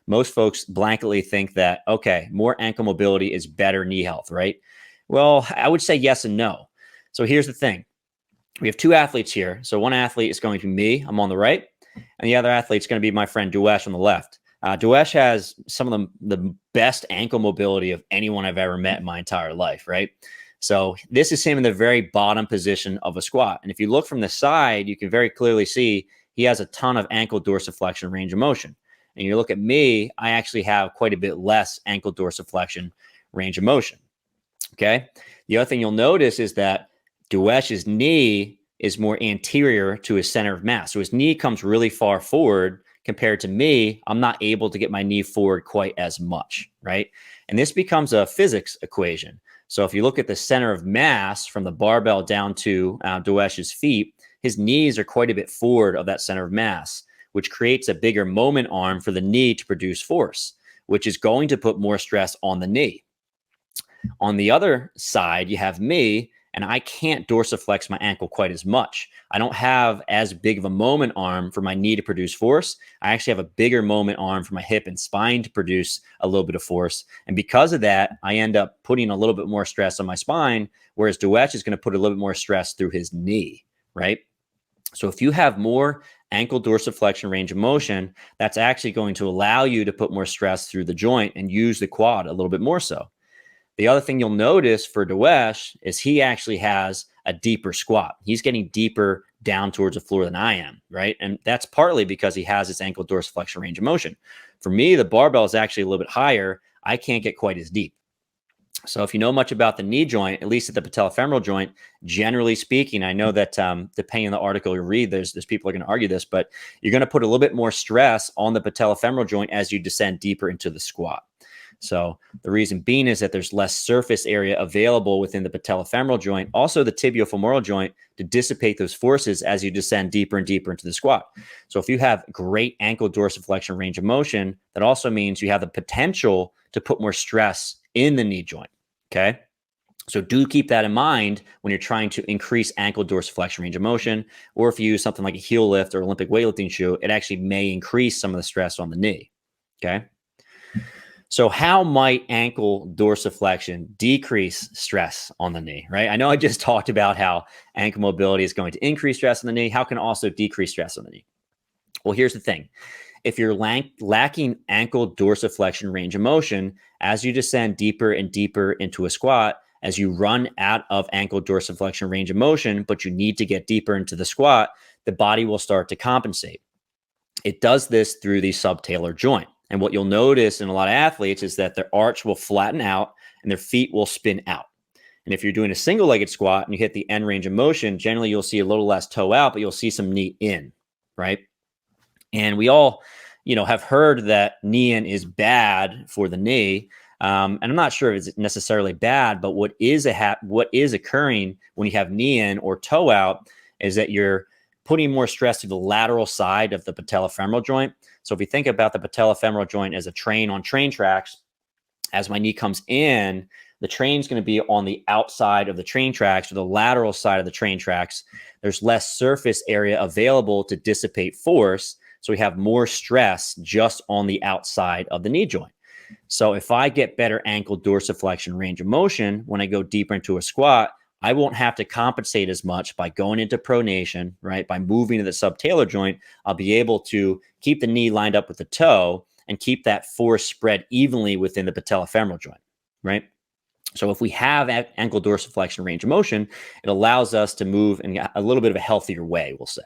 most folks blanketly think that, okay, more ankle mobility is better knee health, right? Well, I would say yes and no. So here's the thing. We have two athletes here. So one athlete is going to be me. I'm on the right. And the other athlete is going to be my friend Duesh on the left. Duesh has some of the best ankle mobility of anyone I've ever met in my entire life, right? So this is him in the very bottom position of a squat. And if you look from the side, you can very clearly see he has a ton of ankle dorsiflexion range of motion. And you look at me, I actually have quite a bit less ankle dorsiflexion range of motion. Okay. The other thing you'll notice is that Duesh's knee is more anterior to his center of mass. So his knee comes really far forward compared to me. I'm not able to get my knee forward quite as much, right? And this becomes a physics equation. So if you look at the center of mass from the barbell down to Duesh's feet, his knees are quite a bit forward of that center of mass, which creates a bigger moment arm for the knee to produce force, which is going to put more stress on the knee. On the other side, you have me, and I can't dorsiflex my ankle quite as much. I don't have as big of a moment arm for my knee to produce force. I actually have a bigger moment arm for my hip and spine to produce a little bit of force. And because of that, I end up putting a little bit more stress on my spine, whereas Duesh is going to put a little bit more stress through his knee, right? So if you have more ankle dorsiflexion range of motion, that's actually going to allow you to put more stress through the joint and use the quad a little bit more so. The other thing you'll notice for Duesh is he actually has a deeper squat. He's getting deeper down towards the floor than I am, right? And that's partly because he has his ankle dorsiflexion range of motion. For me, the barbell is actually a little bit higher. I can't get quite as deep. So if you know much about the knee joint, at least at the patellofemoral joint, generally speaking, I know that depending on the article you read, there's people are going to argue this, but you're going to put a little bit more stress on the patellofemoral joint as you descend deeper into the squat. So the reason being is that there's less surface area available within the patellofemoral joint, also the tibiofemoral joint, to dissipate those forces as you descend deeper and deeper into the squat. So if you have great ankle dorsiflexion range of motion, that also means you have the potential to put more stress in the knee joint, okay? So do keep that in mind when you're trying to increase ankle dorsiflexion range of motion, or if you use something like a heel lift or Olympic weightlifting shoe, it actually may increase some of the stress on the knee, okay? So how might ankle dorsiflexion decrease stress on the knee, right? I know I just talked about how ankle mobility is going to increase stress on the knee. How can it also decrease stress on the knee? Well, here's the thing. If you're lacking ankle dorsiflexion range of motion, as you descend deeper and deeper into a squat, as you run out of ankle dorsiflexion range of motion, but you need to get deeper into the squat, the body will start to compensate. It does this through the subtalar joint. And what you'll notice in a lot of athletes is that their arch will flatten out and their feet will spin out. And if you're doing a single-legged squat and you hit the end range of motion, generally you'll see a little less toe out, but you'll see some knee in, right? And we all, have heard that knee in is bad for the knee. And I'm not sure if it's necessarily bad, but what is occurring when you have knee in or toe out is that you're putting more stress to the lateral side of the patellofemoral joint. So if you think about the patellofemoral joint as a train on train tracks, as my knee comes in, the train's going to be on the outside of the train tracks or the lateral side of the train tracks. There's less surface area available to dissipate force. So we have more stress just on the outside of the knee joint. So if I get better ankle dorsiflexion range of motion, when I go deeper into a squat, I won't have to compensate as much by going into pronation, right? By moving to the subtalar joint, I'll be able to keep the knee lined up with the toe and keep that force spread evenly within the patellofemoral joint, right? So if we have ankle dorsiflexion range of motion, it allows us to move in a little bit of a healthier way, we'll say.